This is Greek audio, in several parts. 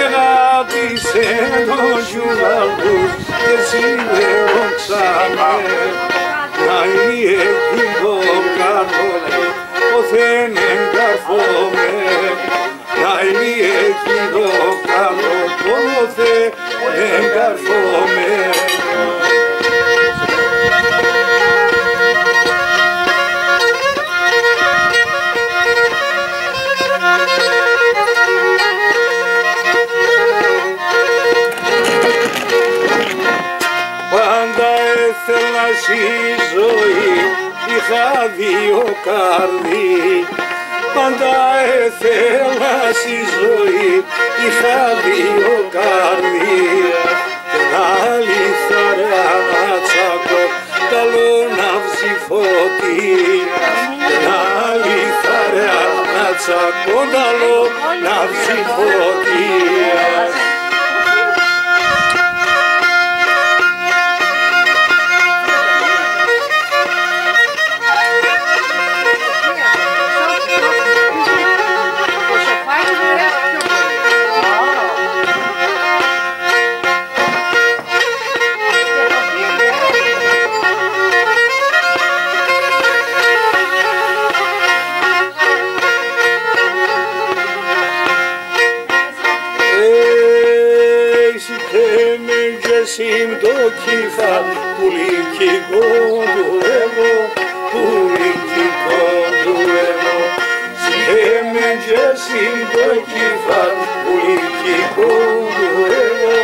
Αγάπησε τον γιουλαλούς και σιδεροξάνε να είναι εκεί το κάτω ποθεν εγκαρφώμε να είναι εκεί το κάτω ποθεν εγκαρφώμε. Στη ζωή είχα δύο καρδί, πάντα έθελα στη ζωή είχα δύο καρδί. Την άλλη θαρά να τσακώ, καλό να ψηφωτία. Την άλλη θαρά να τσακώ, καλό να ψηφωτία. Sim do kifal puliki gonduevo puliki gonduevo sim do kifal puliki gonduevo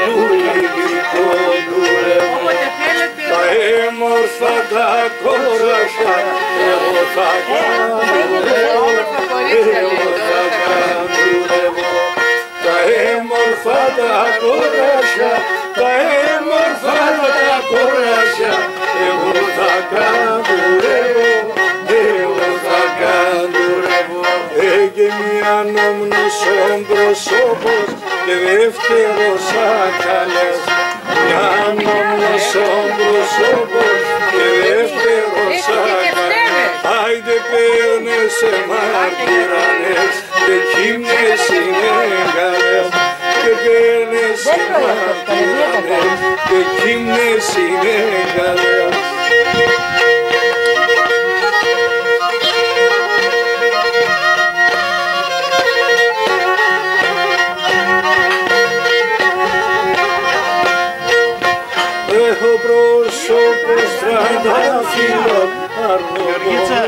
puliki gonduevo ta έμορφα τα κοράσια εγώ θα κάνουρεύω τα έμορφα τα κοράσια τα έμορφα τα κοράσια εγώ θα καντουρεύω, εγώ θα καντουρεύω. Και μια νόμνος πρόσωπος και δεύτερος ακαλές. Μια νόμνος πρόσωπος και δεύτερος ακαλές. Άιντε παίρνε σε μαρτυρανές και κείμνες είναι καλές. Και παίρνες σε μαρτυρανές και κείμνες είναι καλές. Έχω πρόσωπο στρανταφύλλων αρνοπομένα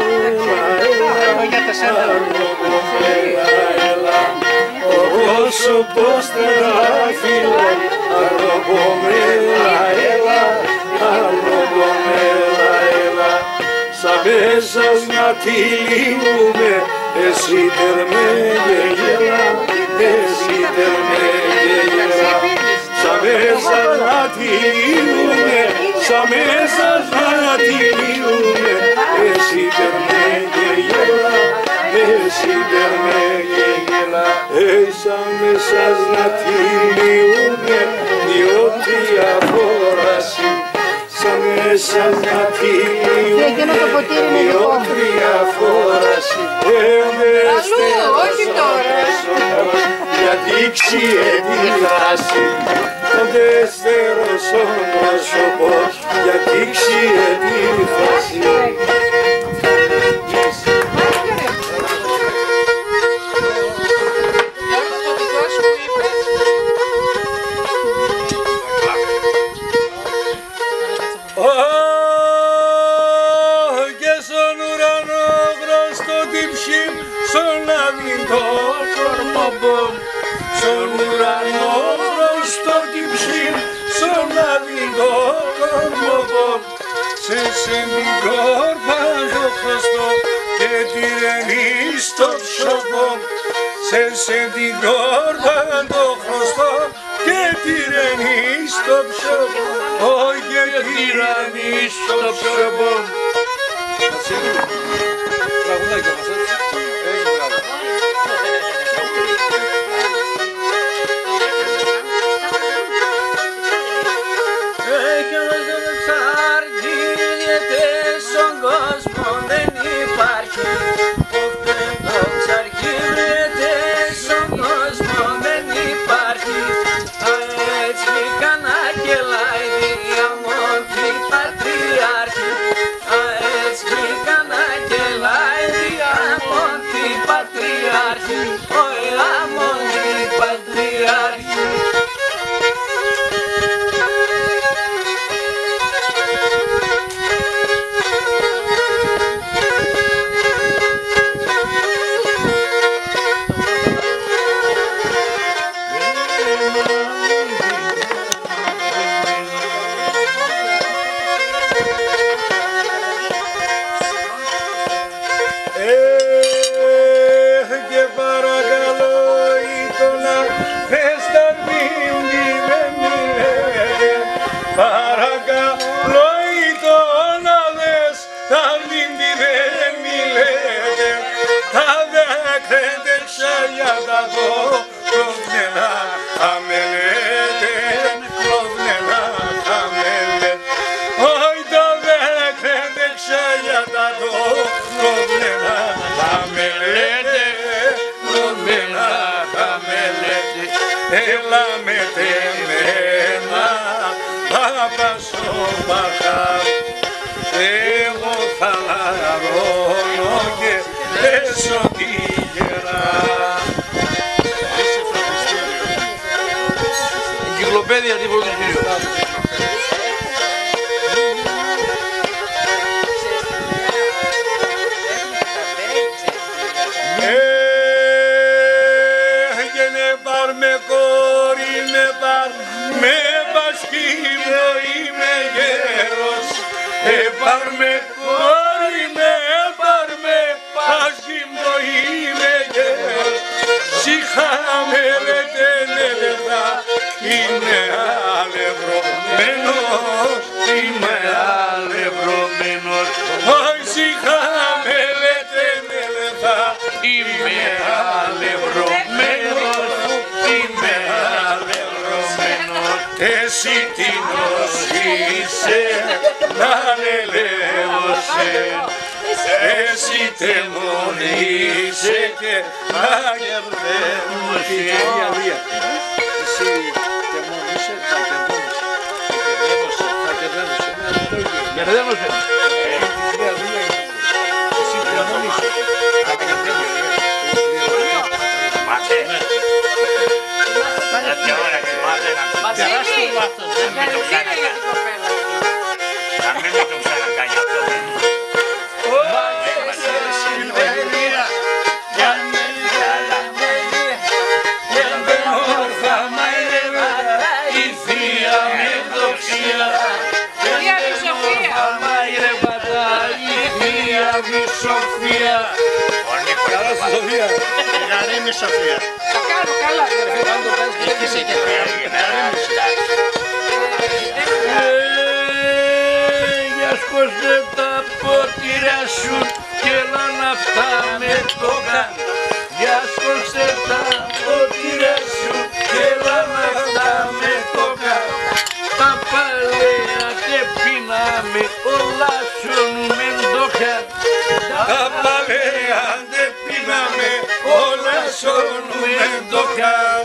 έλα. Ο πρόσωπος στρανταφύλλων αρνοπομένα έλα. Σαν μέσας να τυλίγουμε εσύ τερμέ και γελά, εσύ τερμέ και γελά. Σαν μέσας να τυλίγουμε, σαν μέσας να τυλίγουμε εσύ τερμέ και γελά, εσύ τερμέ και γελά. Σαν μέσας να τυλίγουμε διότι αφόραση. Σαν μέσας να τυλίγουμε διότι αφόραση. όχι τώρα. Γιατί ξιέτη δράση. Ο δεύτερος ο πρόσωπος γιατί ξιέτη δράση. Και στον ουρανό γνωστό τύψη στον αβυντό κορμοπόν. Στον ουρανό γνωστό τύψη στον αβυντό κορμοπόν. Σε συντικόρ παντοχρωστό και τυρενή στο ψωπό. Σε συντικόρ παντοχρωστό και τυρενή στο ψωπό. Και τυρενή στο ψωπό. Τραγουδάκια μας έτσι. Έχει μπράβο. Ξαργύριεται στον κόσμο δεν υπάρχει. Ξαργύριεται στον κόσμο το κλωβνένα χαμελέτε, κλωβνένα χαμελέτε. Όχι τα δέκρετε ξαγιάτα το κλωβνένα χαμελέτε, κλωβνένα χαμελέτε. Έλα με τεμένα, παπασό παχάρ, εγώ θα λαρώνω και πέσω τη γερά. Εγκυκλοπαίδεια τίποτα κύριο. Με κόρη με πάρ, με πασχήμο είμαι γέρος. Πάρ με κόρη με πάρ, με πασχήμο είμαι γέρος. Συχάμε λετενέλεθα, είμαι αλευρωμένος, είμαι αλευρωμένος. Συχάμε λετενέλεθα, είμαι αλευρωμένος. Εσύ τι νοσήσε να λελεύωσε, εσύ τεμονήσε και να κερδεύωσε. Εσύ τεμονήσε, θα κερδεύωσε, θα κερδεύωσε. Κερδεύωσε. Εσύ τεμονήσε, θα κερδεύωσε. Μάθε. Τέτοια ώρα και μάθε να τεράστιο βάθος. Να μην το ξανακάνει αυτό. Η θεία με δοξία, η Σοφία. Καλά στη Σοφία. Γαρίμη Σοφία. Τα κάνω καλά. Εκεί είσαι και για σκόσε τα ποτήρια σου και έλα να αυτά με το καν. Για σκόσε τα ποτήρια σου και έλα να αυτά με το καν. Τα παλαιά και πίναμε όλα σώνουμε το καν. Τα παλαιά και πίναμε όλα σώνουμε το καν.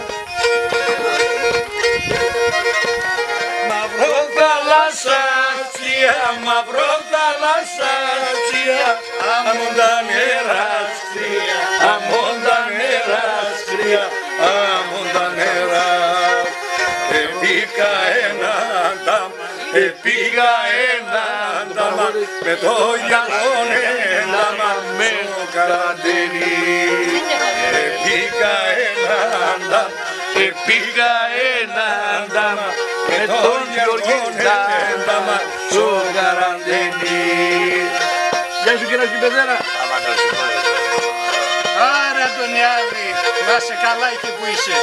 Μαύρο θαλασσάτσια, μαύρο θαλασσάτσια, αμόν τα νερά σκρία, αμόν τα νερά σκρία, αμόν τα νερά. Επήκα έναν τάμα, επήγα έναν τάμα, με το γιαγόν έναμα με το καραντενί. Επήκα έναν τάμα, επήγα έναν τάμα, με τον Γιώργη Τάμα στο καραντενί. Γεια σου κύριε Κυπεδέρα. Άρα τον Ιάδη, να είσαι καλά εκεί που είσαι.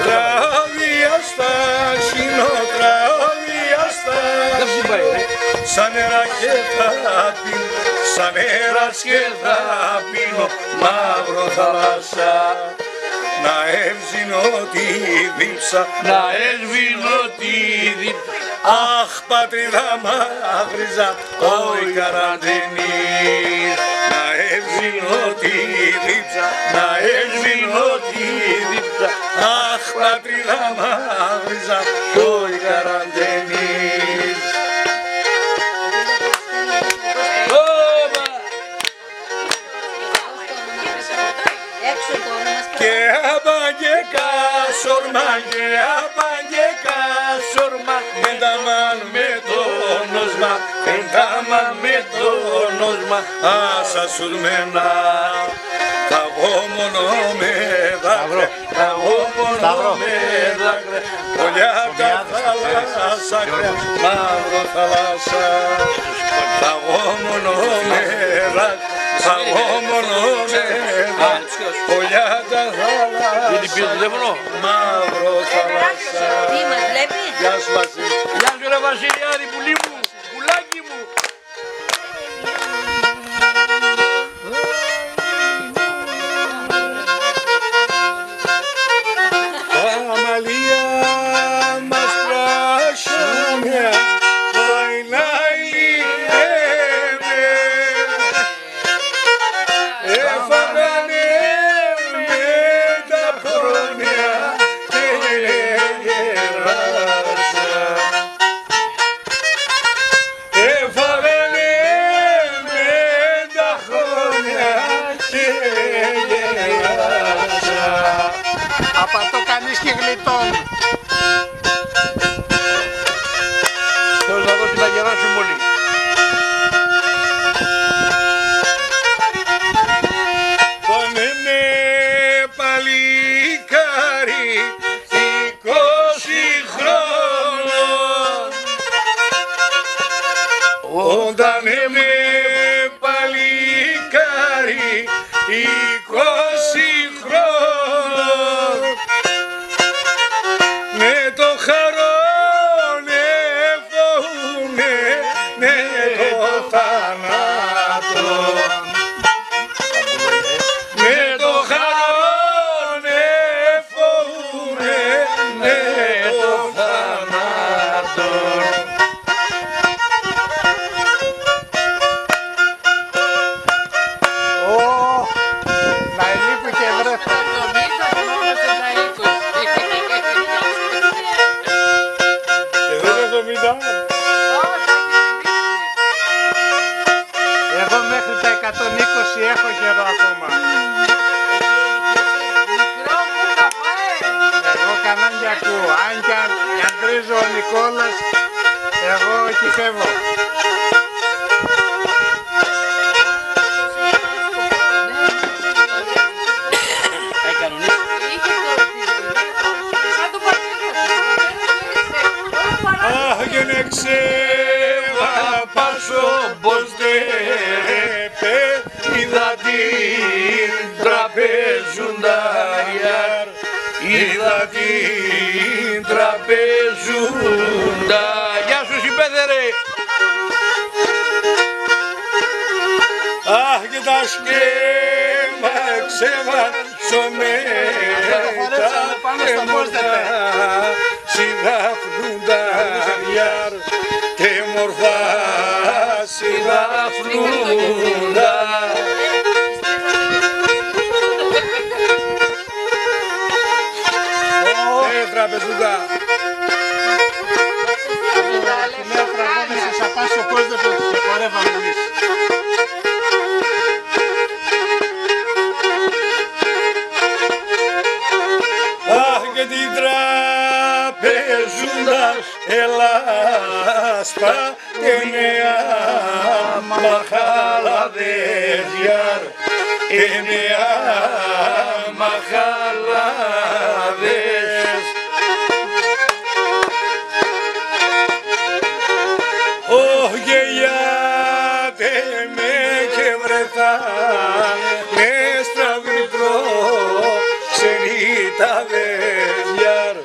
Τραδιάστα, συνοτραδιάστα, σαν νερά και θα πίνω, σαν νερά και θα πίνω, μαύρο θάλασσα. Να εύζηνω τη δίψα, να εύζηνω τη δίψα. Αχ πατρίδα μαύριζα, όι καραντενής. Να εύζηνω τη δίψα, να εύζηνω τη δίψα. Αχ πατρίδα μαύριζα, όι καραντενής. Και απαγγεκά σορμά, και απαγγεκά σορμά, εντάμαν με το νόσμα, εντάμαν με το νόσμα, άσα σουρμένα. Θα βγω μόνο με δάκρυα, θα βγω μόνο με δάκρυα, πολιά τα θάλασσα, μαύρο θάλασσα. Θα βγω μόνο με δάκρυα, θα βγω μόνο με δάκρυα, πολιά τα θάλασσα, μαύρο θάλασσα. Τι μας βλέπει? Γεια σου Βασίλη. Γεια σου ρε Βασιλιάδη, πουλί μου, πουλάκι μου. 20 χρόνων με το χαρόνε φοβούνε με το θάνατο με το χαρόνε φοβούνε με το θάνατο. Να λείπει και βρέφα. Και δεν είναι 70. Εγώ μέχρι τα 120 έχω καιρό ακόμα. Εγώ κανέναν ακούω. Αν κι αντρίζω ο Νικόλας, εγώ κυφεύω. Πάσο πως δέρεπε είδα την τραπεζούντα είδα την τραπεζούντα. Γεια σου συμπέδερε. Αχ και τα σκέμα ξεβασομένα συνταφνούντα και μορφά συνταφνούντα. Τραπεζούντα. Λέω τραγώνες σε απάσο πώς δεν το χορεύαμε εμείς. Αχ και την τραπεζούντας ελάσπα και νέα μαχαλαδέζιαρ και νέα μαχαλαδές. Ωχ γελιάτε με και βρεθά με στραβητρό ξενιταδέζιαρ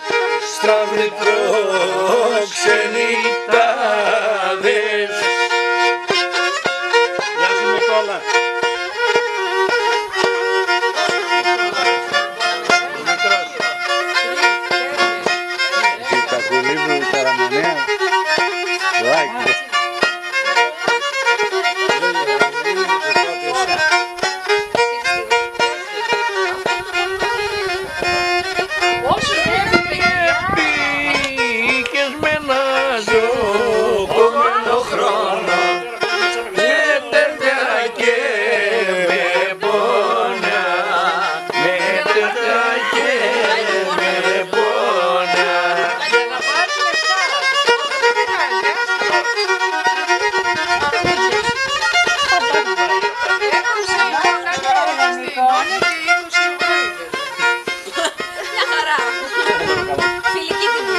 στραβητρό ξενιταδές. Γεια σου Νικόλα. Τα κουλίβου, η καραμανέα. Like. Πήγες με ένα ζωκόμενο χρόνο με τερτιά και με πόνα, με τερτιά και με πόνα. Μια χαρά. Φιλική τιμή.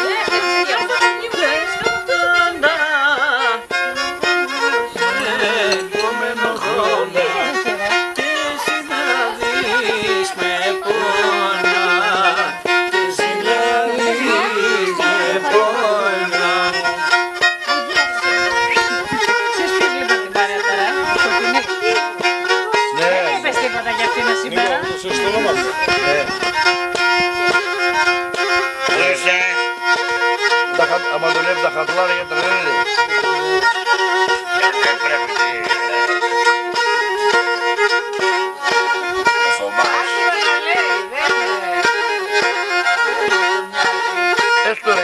Επόμενο χρόνο και εσύ να δεις με πόνα, και εσύ να δεις με πόνα. Ξέρεις ποιος βλέπω την παρέα τώρα, Σοφινή. Δεν είπες τίποτα για αυτήν σήμερα. Το σωστό όνομα. Άμα δουλεύει τα χατλάρια για τρελαίνε. Έστω ρε.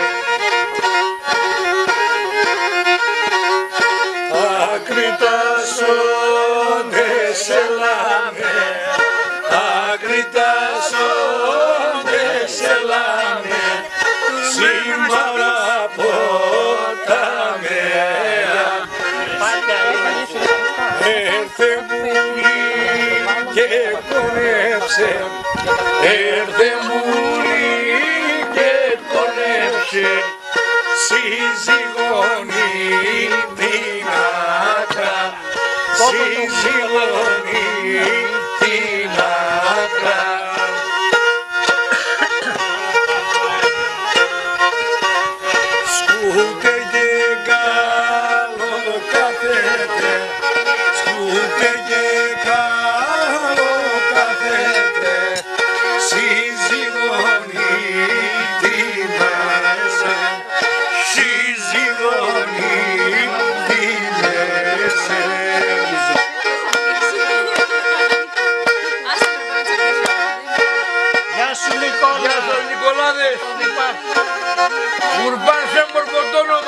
Ακριτάσσοντες ελάμε, ακριτάσσοντες ελάμε, σήμερα από τα μέρα. Έρθε μουλή και κονέψε, έρθε μουλή και κονέψε, σύζυγονή δυνατά, σύζυγονή δυνατά.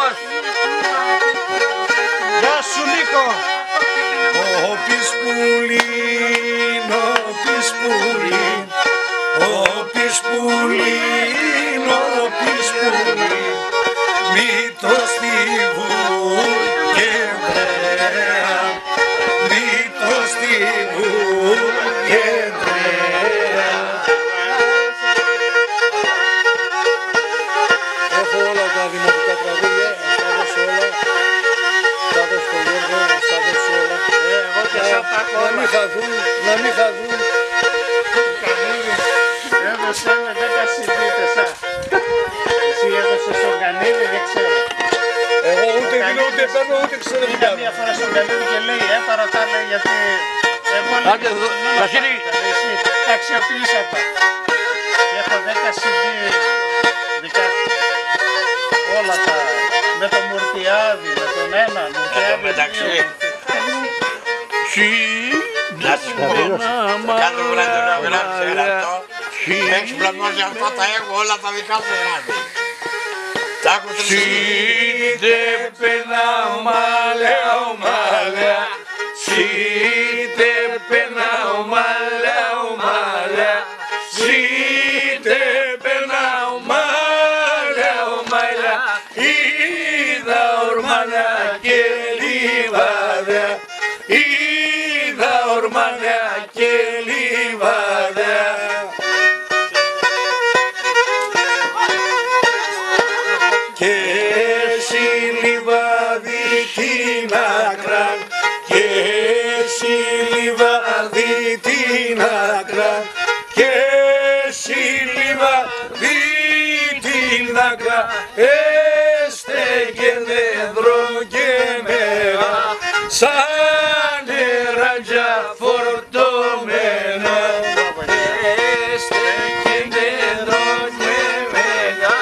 μας. Γεια σου Νίκο. Ο Πισπουλίν, ο Πισπουλίν, ο Πισπουλίν, ο Πισπουλίν, μήτρος στιβού και μπρέα, μήτρος στιβού και μπρέα. Έχω όλα τα δημοτικά τραγούδια, θα δώσω όλα. Θα δώσω στον Γιώργο, θα δώσω όλα. Εγώ και σαν τα Να κόμμα. μην χαθούν, να μην χαθούν. Έδωσα με 10 συντήτες. Εσύ έδωσες στον Κανίδη, δεν ξέρω. Εγώ ούτε δίνω, ούτε παίρνω, ούτε ξέρω τι Πήγα κάνω. μία φορά στον Κανίδη και λέει, ρωτά λέει γιατί εγώ Άντε, Βασίλη. εσύ τα αξιοποίησα τα. Και έχω 10 CD δικά του. Όλα τα, με το Μουρτιάδη, με τον ένα, Μουρτιάδη. μεταξύ. Κάθε Κάθε βράδυ να γράψει ένα αυτό. Έχεις πλανώσει αυτά τα έχω όλα τα δικά σου γράφει. Τα έχω τρεις. Σίτε πένα μάλα ομάλα, σίτε πένα ομάλα ομάλα, σίτε πένα ομάλα ομάλα, είδα ορμάνια και λιβάδια, είδα ορμάνια και λιβάδια. Και εσύ λιβάδι την άκρα, και εσύ λιβάδι την άκρα, και εσύ λιβάδι την άκρα, έστεκε δέντρο και μέρα, σαν νεράντια φορτωμένα. Έστεκε δέντρο και μέρα,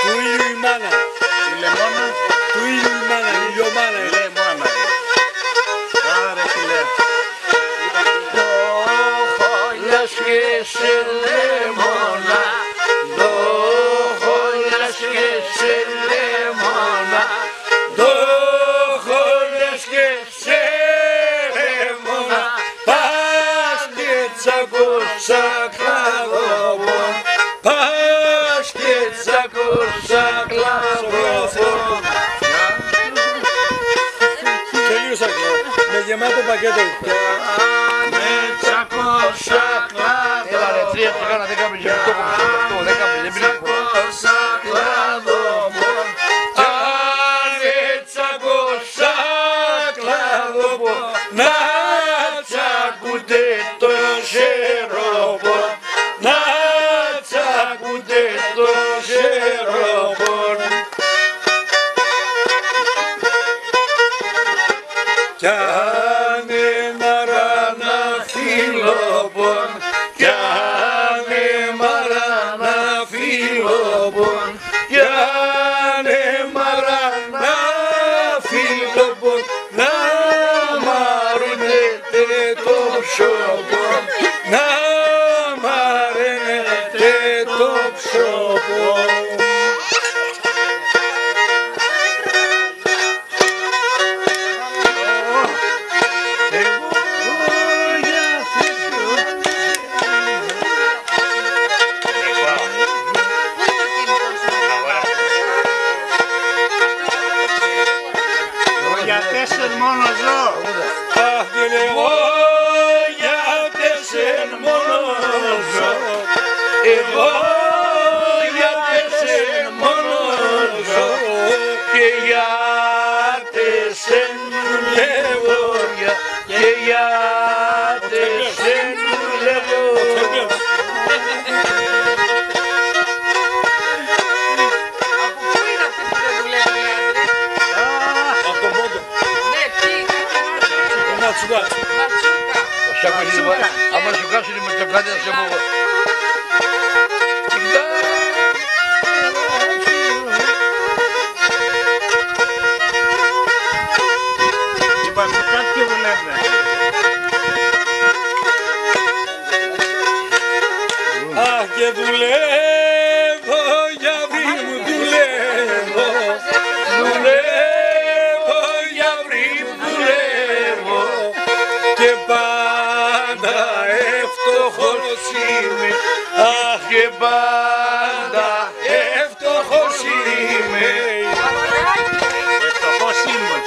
Του ήλιου η μάνα. Η λεμόνα, Του ήλιου η μάνα, η ηλιομάνα. η λεμόνα. Άρα φίλε. Σε λεμόνα, το χόλιας και σε λεμόνα, το χόλιας και σε λεμόνα, πας και τσακώσα κλαδόπον, πας και τσακώσα κλαδόπον. Τελείωσα και με γεμάτο πακέτο. Με τσακώσα κλαδόπον. Έλα ρε, 3 το κάνα, δεν κάμε και αυτό, δεν κάμε, δεν πήρε τσακώσα κλαδόπον. Άνε τσακώσα κλαδόπον, να τσακούτε το σερόπον, να τσακούτε το σερόπον. Κι άνε μαράνα φιλόπον, κι άνε μαράνα φιλόπον, κι άνε μαράνα φιλόπον, να μαρνετε το ψόπον, να μαρνετε το ψόπον. Για 4 μόνο ζω. Αχ, και εγώ για 4 μόνο ζω, εγώ για 4 μόνο ζω, και για άμα σου κάσουν με το κάτι θα σε πω. Αχ και δουλεύω για βρύ μου δουλεύω. Δουλεύω για βρύ μου δουλεύω Και πάντα ευτυχώς είμαι. Αχ και πάντα ευτυχώς είμαι. Ευτυχώς είμαι.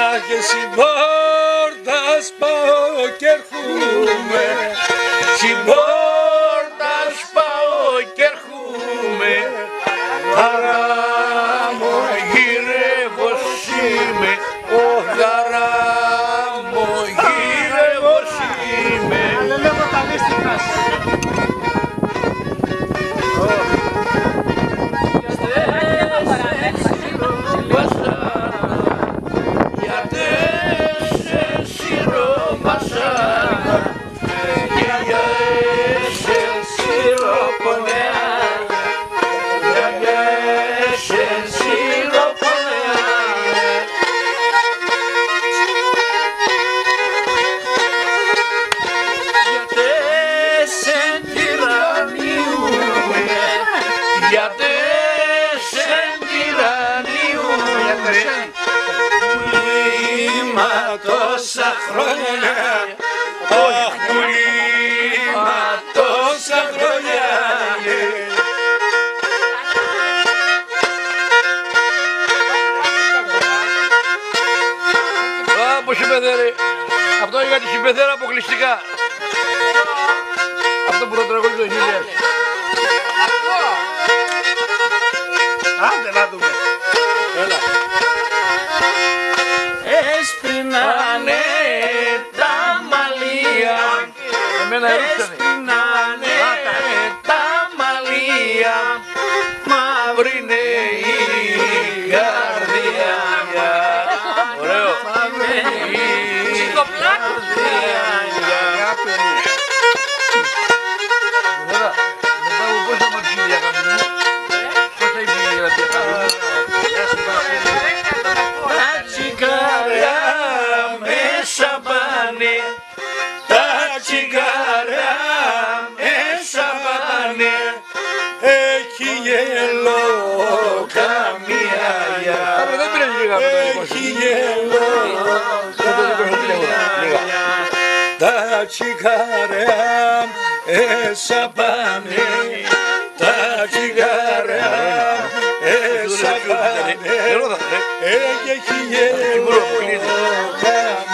Αχ και συμπόρτας πάω και έρχομαι. Συμπόρτας πάω και έρχομαι. Χαράμο γυρεύω είμαι. Χαράμο γυρεύω είμαι. Αλλά λέγω τα λίστικα σου. Τόσα χρόνια, αχ πουλήμα τόσα χρόνια. Από Συμπεθέρη. Αυτό για τη Συμπεθέρα αποκλειστικά. Αυτό που το τραγούδι το Χίλιας. Άντε να δούμε. Έλα. Έσπρινανε τα μαλλία. Εμένα έσπρινανε τα μαλλία. Μαύρη είναι η καρδιά. Ωραίο. Μετά από πόσα μαρκίδια κάνουμε. Πόσα υπήρχε τα τσιγάρα μέσα πάνε. Τα τσιγάρα μέσα πάνε. Έχει γελό καμία. Έχει γελό καμία. Τα τσιγάρα έσα πάνε. Τα τσιγάρα έσα πάνε. Έχει γελό καμία.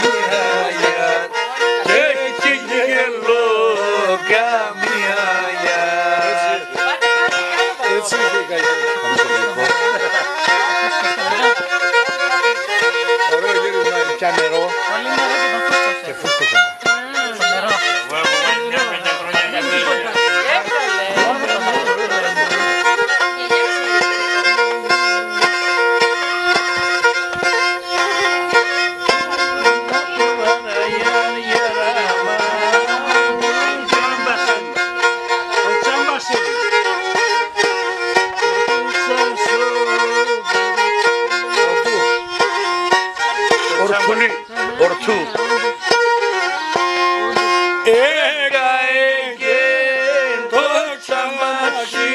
Έχει γελό καμία. Έτσι είχε ωραίο γύρισμα, πια νερό και φούσκωσα. Ορτού. Έκαε το τσαμάσι,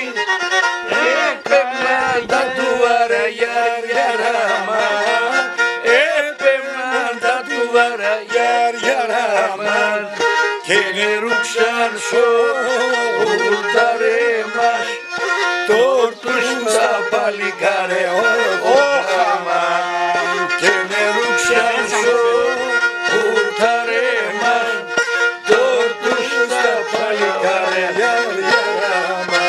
έπαιρναν τα του αραγιαριαράμα, έπαιρναν τα του αραγιαριαράμα και νερούξαν σόλταρε μας, τόρτους στα παλικάρε όχαμα και νερούξαν σόλταρε μας, τόρτους στα παλικάρε όχαμα.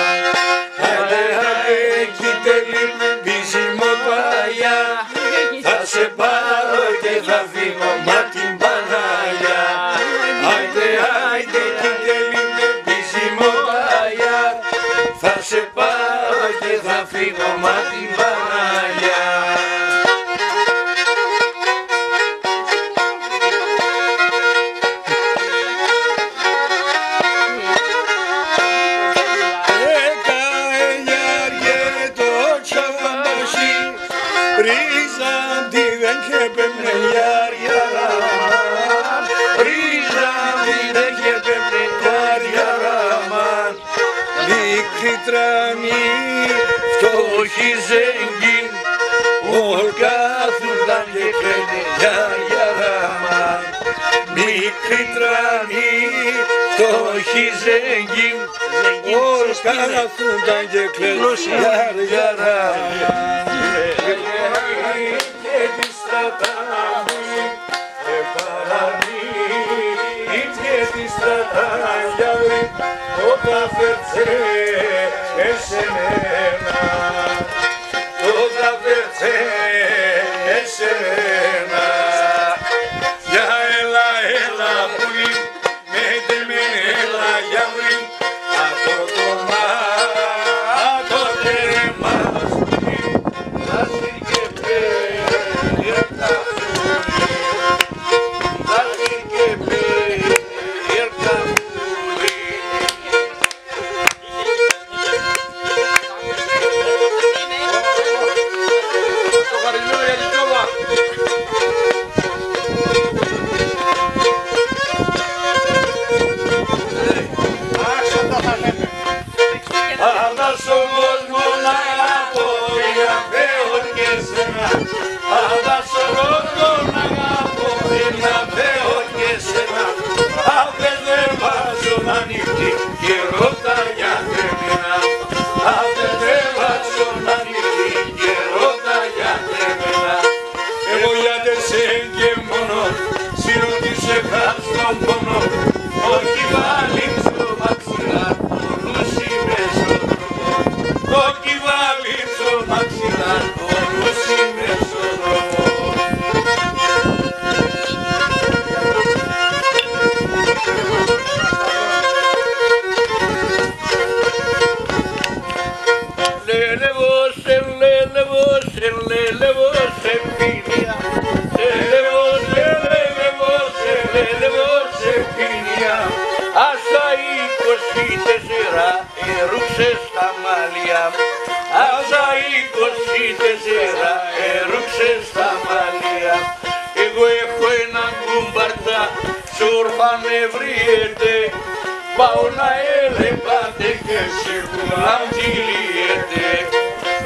Άντε άντε κυτέλη μπιζιμοτάγια, θα σε πάρω και θα φύγω για την Παναγιά. Άντε άντε κυτέλη μπιζιμοτάγια, θα σε πάρω και θα φύγω μα την Παναγιά. όχι ζέγγιν, όλοι κάθουνταν και κλαίνε για γιαράμα. Μικρή τρανή, το όχι ζέγγιν, όλοι κάθουνταν και κλαίνε για γιαράμα. Και τη στρατάμι, και τη στρατάγιαλη, όταν φέρτσε εσένα, όταν φέρτσε εσένα. Για έλα, έλα πουλί, με έλα για βρει, από το μάτω τέρμας πουλί, θα σήκε πέρα πουλί, θα σήκε πέρα πουλί. Το χαρισμένο για την κόβα. Άντας ο κόσμος να αγαπώ, για Θεό και σένα. Άντας ο κόσμος να αγαπώ, για Θεό και σένα. Αυτές δεν βάζουν ανοιχτή και ρώτα για θεμένα. Αυτές δεν βάζουν ανοιχτή και ρώτα για θεμένα. Εγώ για τεσέν και μόνο, συνοτήσε χάς τον πόνο. Όχι βάλει στο μαξιλάρ, ορούσι μεσοδρόμο. Όχι βάλει στο μαξιλάρ, ορούσι μεσοδρόμο. Λέλε βόσε, πίνια. Λέλε βόσε, πίνια. Άσα 24 ερούξε στα μαλλιά. Άσα 24 ερούξε στα μαλλιά. Εγώ έχω ένα κουμπαρτά, σούρφα με βριέται. Πάω να ελεπάτε και σιγουρά τυλιέται.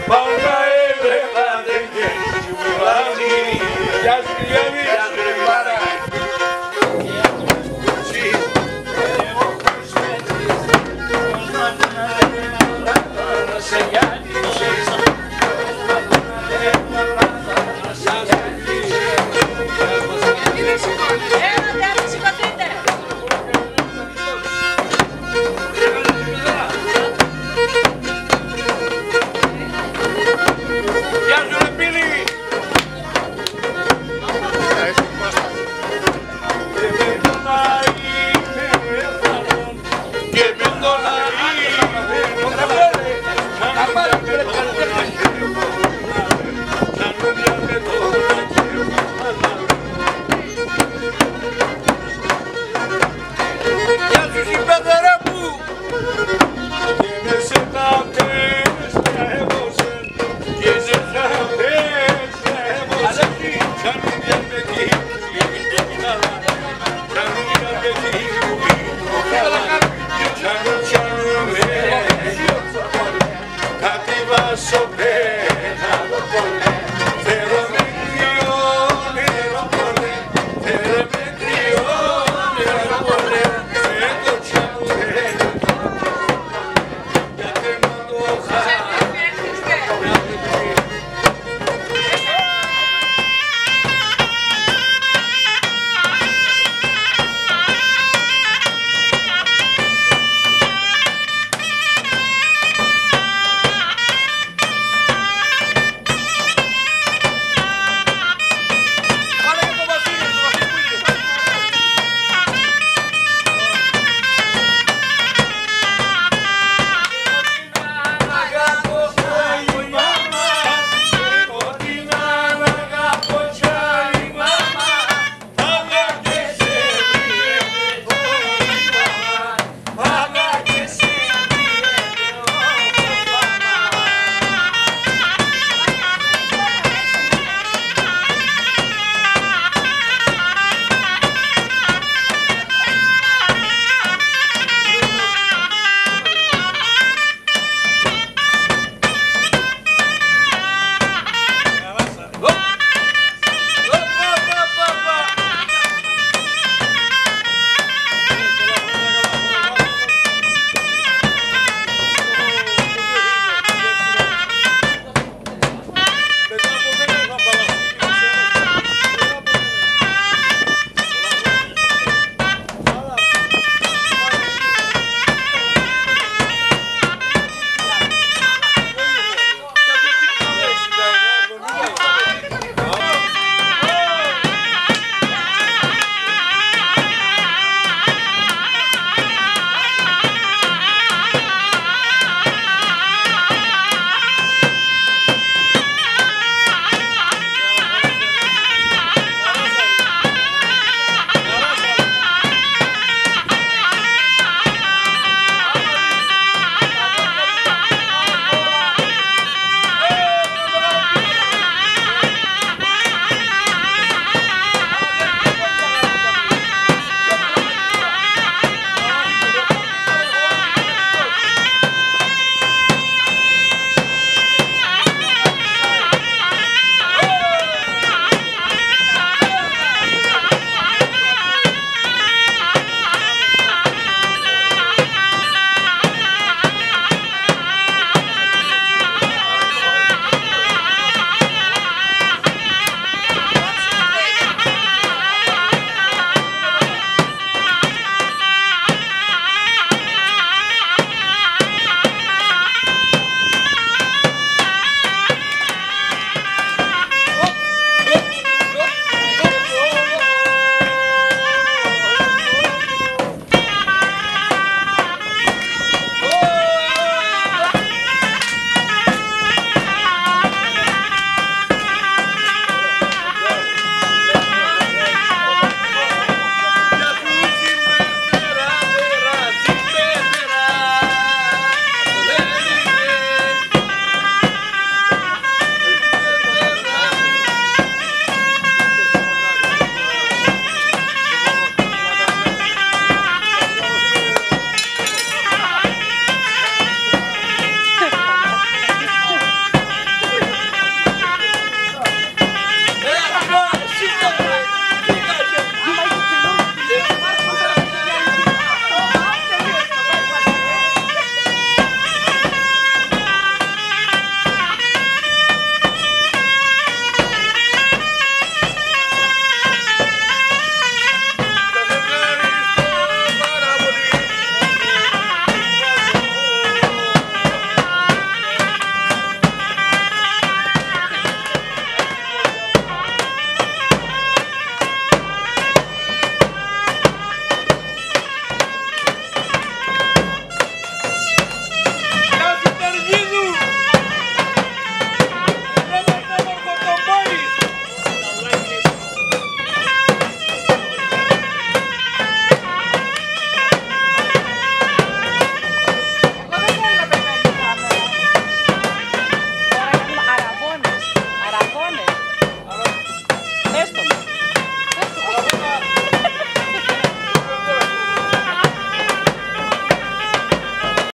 Πάω να ελεπάτε και σιγουρά τυλιέται. Γεια σου,